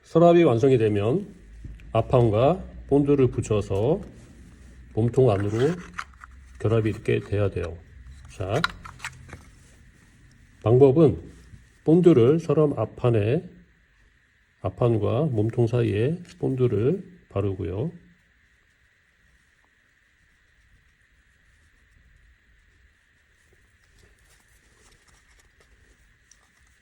서랍이 완성이 되면 앞판과 본드를 붙여서 몸통 안으로 결합이 이렇게 돼야 돼요. 자, 방법은 본드를 서랍 앞판과 몸통 사이에 본드를 바르고요.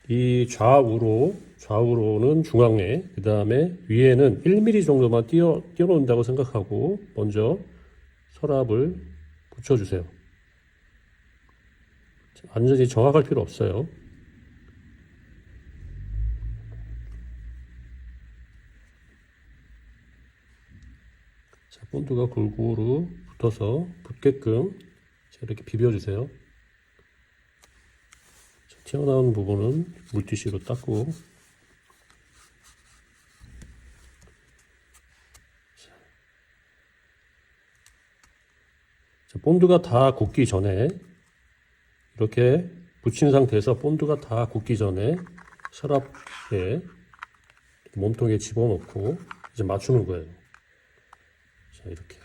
이 좌우로는 중앙에, 그 다음에 위에는 1mm 정도만 띄워놓는다고 생각하고 먼저 서랍을 붙여주세요. 완전히 정확할 필요 없어요. 자, 본드가 골고루 붙게끔 이렇게 비벼주세요. 자, 튀어나온 부분은 물티슈로 닦고, 자, 본드가 다 굳기 전에 이렇게 붙인 상태에서 본드가 다 굳기 전에 서랍에 몸통에 집어넣고 이제 맞추는 거예요. 자, 이렇게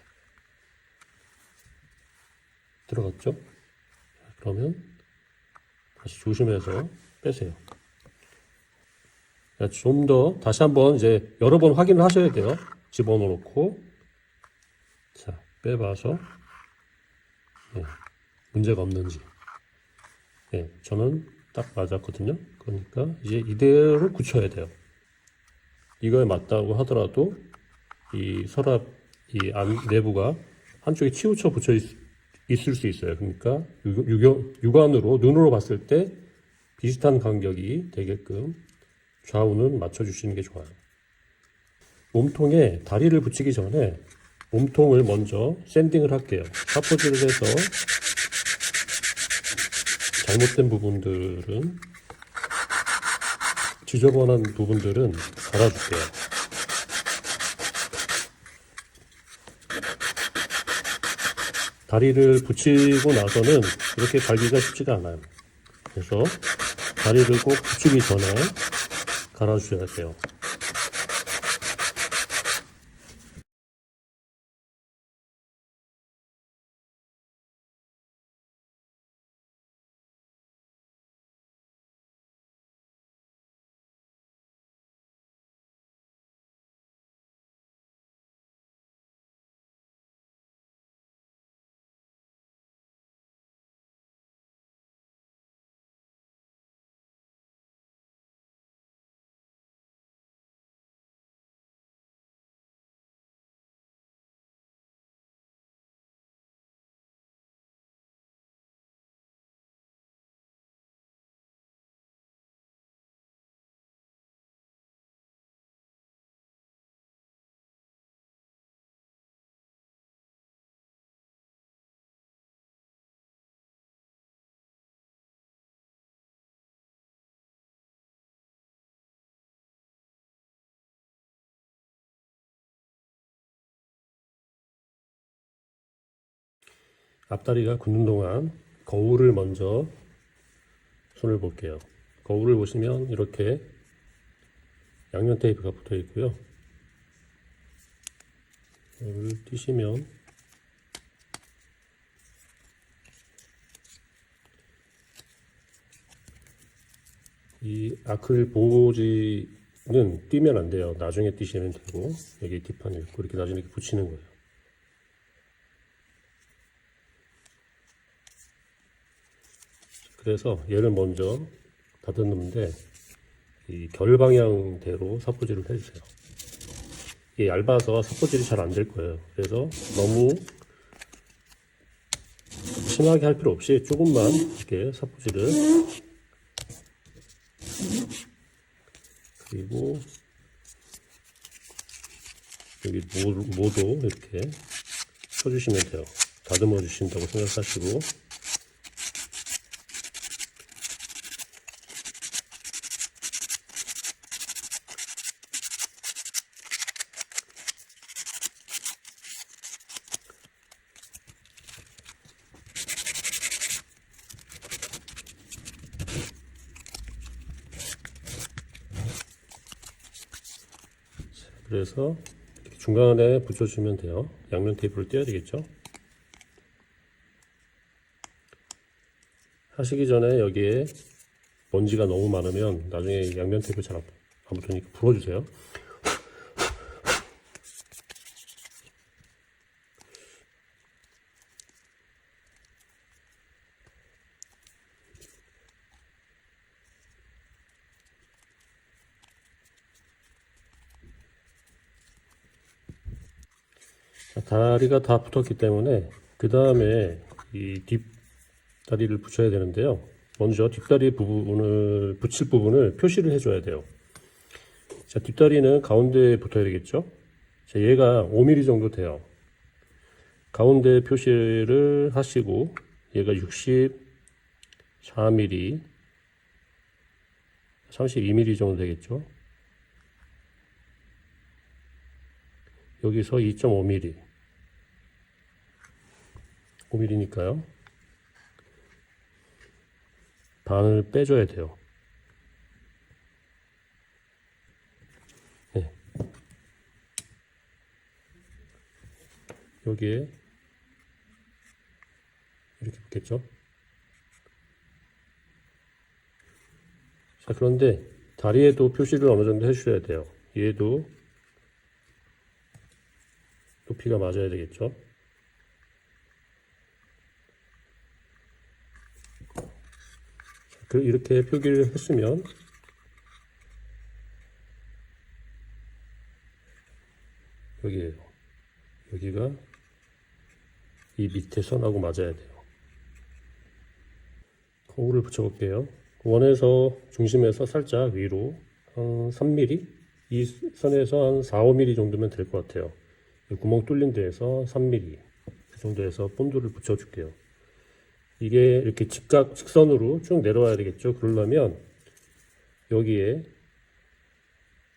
들어갔죠? 그러면 다시 조심해서 빼세요. 좀 더 다시 한번 이제 여러 번 확인을 하셔야 돼요. 집어넣고 자, 빼봐서 문제가 없는지. 저는 딱 맞았거든요. 그러니까 이제 이대로 굳혀야 돼요. 이거에 맞다고 하더라도 이 서랍 이 안 내부가 한쪽에 치우쳐 붙여 있을 수 있어요. 그러니까 육안으로 눈으로 봤을 때 비슷한 간격이 되게끔 좌우는 맞춰주시는 게 좋아요. 몸통에 다리를 붙이기 전에 몸통을 먼저 샌딩을 할게요. 사포질을 해서 잘못된 부분들은, 지저분한 부분들은 갈아줄게요. 다리를 붙이고 나서는 이렇게 갈기가 쉽지가 않아요. 그래서 다리를 꼭 붙이기 전에 갈아주셔야 돼요. 앞다리가 굳는 동안 거울을 먼저 손을 볼게요. 거울을 보시면 이렇게 양면 테이프가 붙어 있고요. 이걸 띄시면 이 아크릴 보호지는 띄면 안 돼요. 나중에 띄시면 되고, 여기 뒷판에 있고 이렇게 나중에 이렇게 붙이는 거예요. 그래서 얘를 먼저 다듬는데 이 결 방향대로 사포질을 해주세요. 이게 얇아서 사포질이 잘 안 될 거예요. 그래서 너무 심하게 할 필요 없이 조금만 이렇게 사포질을, 그리고 여기 모도 이렇게 쳐주시면 돼요. 다듬어 주신다고 생각하시고. 그래서 이렇게 중간에 붙여주면 돼요. 양면 테이프를 떼야 되겠죠. 하시기 전에 여기에 먼지가 너무 많으면 나중에 양면 테이프 잘 안 붙으니까 불어주세요. 다리가 다 붙었기 때문에 그 다음에 이 뒷다리를 붙여야 되는데요. 먼저 뒷다리 부분을 붙일 부분을 표시를 해줘야 돼요. 자, 뒷다리는 가운데에 붙어야 되겠죠. 자, 얘가 5mm 정도 돼요. 가운데 표시를 하시고 얘가 64mm 32mm 정도 되겠죠. 여기서 2.5mm 5mm니까요 반을 빼줘야 돼요. 네. 여기에 이렇게 붙겠죠. 자, 그런데 다리에도 표시를 어느 정도 해주셔야 돼요. 얘도 높이가 맞아야 되겠죠. 이렇게 표기를 했으면 여기에요. 여기가 이 밑에 선하고 맞아야 돼요. 거울을 붙여볼게요. 원에서 중심에서 살짝 위로 한 3mm 이 선에서 한 4, 5mm 정도면 될 것 같아요. 구멍 뚫린 데에서 3mm 그 정도에서 본드를 붙여줄게요. 이게 이렇게 직선으로 쭉 내려와야 되겠죠. 그러려면 여기에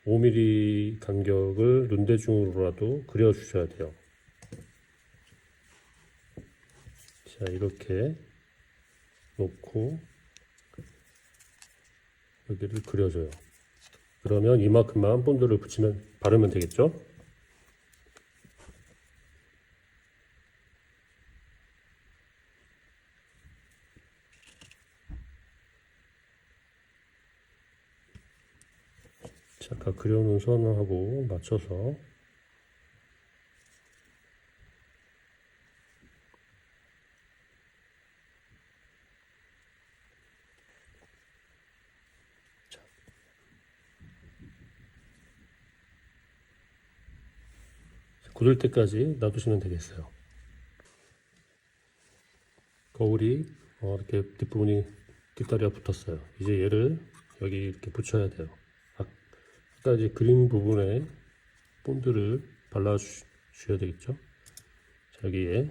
5mm 간격을 눈대중으로라도 그려주셔야 돼요. 자, 이렇게 놓고 여기를 그려줘요. 그러면 이만큼만 본드를 바르면 되겠죠. 자, 아까 그려놓은 선하고 맞춰서 굳을 때까지 놔두시면 되겠어요. 거울이 이렇게 뒷부분이 뒷다리가 붙었어요. 이제 얘를 여기 이렇게 붙여야 돼요. 아까 이제 그린 부분에 본드를 발라주셔야 되겠죠. 자, 여기에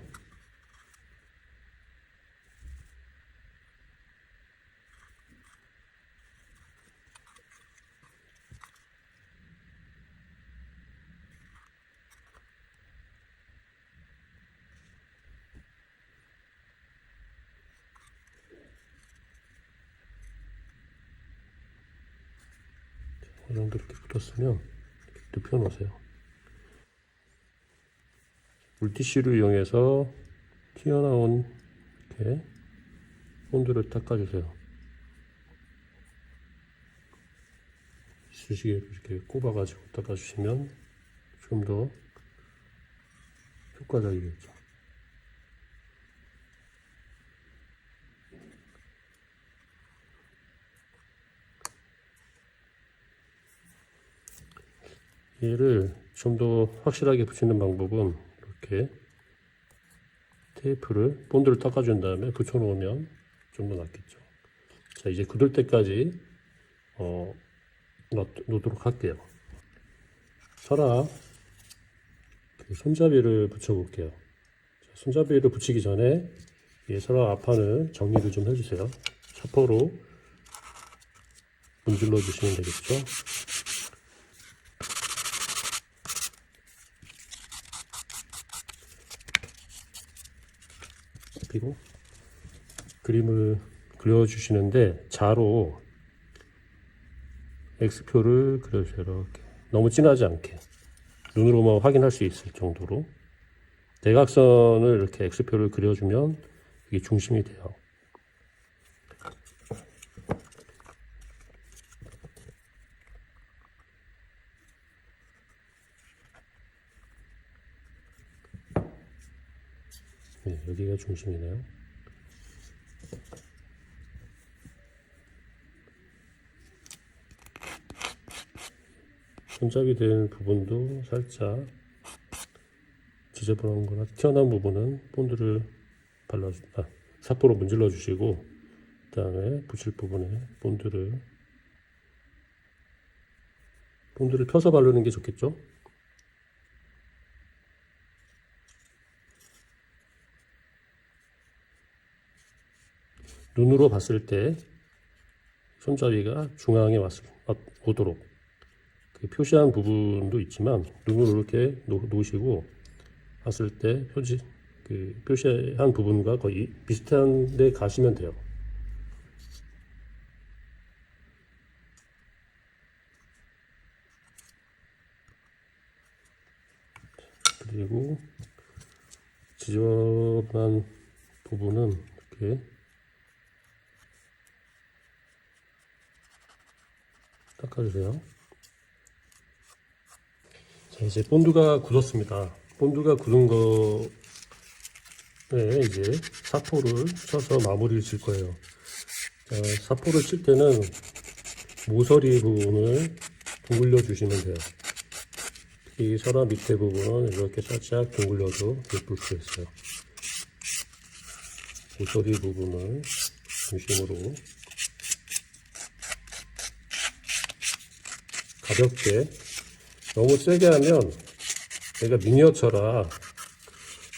이 정도 이렇게 붙었으면 눕혀 놓으세요. 물티슈를 이용해서 튀어나온 이렇게 본드를 닦아주세요. 수시개로 이렇게 꼽아가지고 닦아주시면 좀 더 효과적이겠죠. 얘를 좀 더 확실하게 붙이는 방법은 이렇게 테이프를 본드를 닦아준 다음에 붙여 놓으면 좀 더 낫겠죠. 자, 이제 굳을 때까지 놓도록 할게요. 서랍 손잡이를 붙여 볼게요. 손잡이를 붙이기 전에 이 서랍 앞판을 정리를 좀 해주세요. 차포로 문질러 주시면 되겠죠. 그리고 그림을 그려주시는데 자로 X표를 그려주세요. 이렇게 너무 진하지 않게. 눈으로만 확인할 수 있을 정도로 대각선을 이렇게 X표를 그려주면 이게 중심이 돼요. 네, 여기가 중심이네요. 손잡이 된 부분도 살짝 지저분한 거나 튀어나온 부분은 본드를 사포로 문질러 주시고, 그 다음에 붙일 부분에 본드를 펴서 바르는 게 좋겠죠? 눈으로 봤을 때 손잡이가 중앙에 오도록 그 표시한 부분도 있지만 눈으로 이렇게 놓으시고 봤을 때 표시한 부분과 거의 비슷한 데 가시면 돼요. 그리고 지저분한 부분은 이렇게 닦아주세요. 자, 이제 본드가 굳었습니다. 본드가 굳은 거에 이제 사포를 쳐서 마무리를 칠 거예요. 자, 사포를 칠 때는 모서리 부분을 둥글려 주시면 돼요. 이 서랍 밑에 부분은 이렇게 살짝 둥글려도 예쁠 수 있어요. 모서리 부분을 중심으로 가볍게, 너무 세게 하면 얘가 미니어처라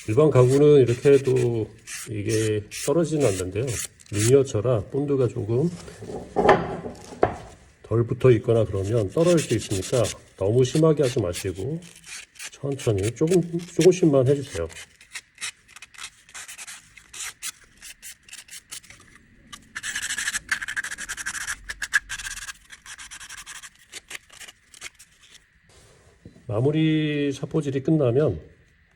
일반 가구는 이렇게 해도 이게 떨어지지는 않는데요. 미니어처라 본드가 조금 덜 붙어 있거나 그러면 떨어질 수 있으니까 너무 심하게 하지 마시고 천천히 조금씩만 해주세요. 마무리 사포질이 끝나면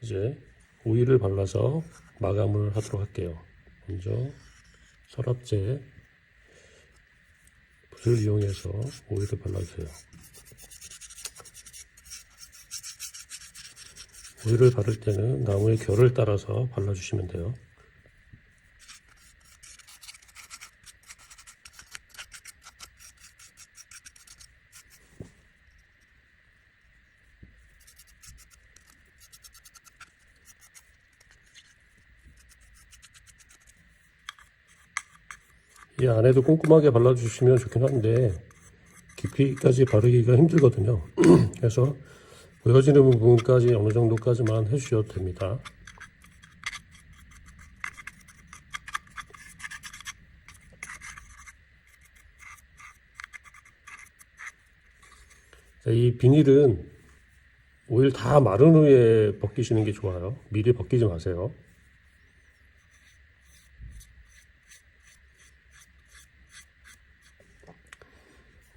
이제 오일을 발라서 마감을 하도록 할게요. 먼저 서랍재 붓을 이용해서 오일을 발라주세요. 오일을 바를 때는 나무의 결을 따라서 발라주시면 돼요. 이 안에도 꼼꼼하게 발라주시면 좋긴 한데 깊이까지 바르기가 힘들거든요. 그래서 보여지는 부분까지 어느 정도까지만 해주셔도 됩니다. 자, 이 비닐은 오일 다 마른 후에 벗기시는 게 좋아요. 미리 벗기지 마세요.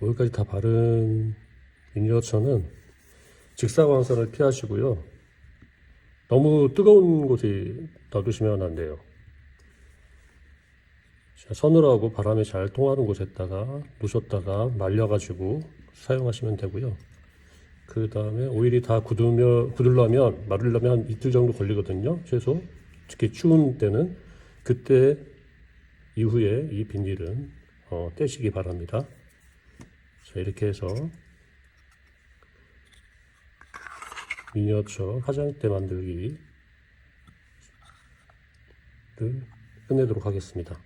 오일까지 다 바른 미니어처는 직사광선을 피하시고요. 너무 뜨거운 곳에 놔두시면 안 돼요. 서늘하고 바람이 잘 통하는 곳에다가 놓으셨다가 말려가지고 사용하시면 되고요. 그 다음에 오일이 다 굳으려면, 마르려면 한 이틀 정도 걸리거든요. 최소. 특히 추운 때는. 그때 이후에 이 비닐은 떼시기 바랍니다. 자, 이렇게 해서 미니어처 화장대 만들기를 끝내도록 하겠습니다.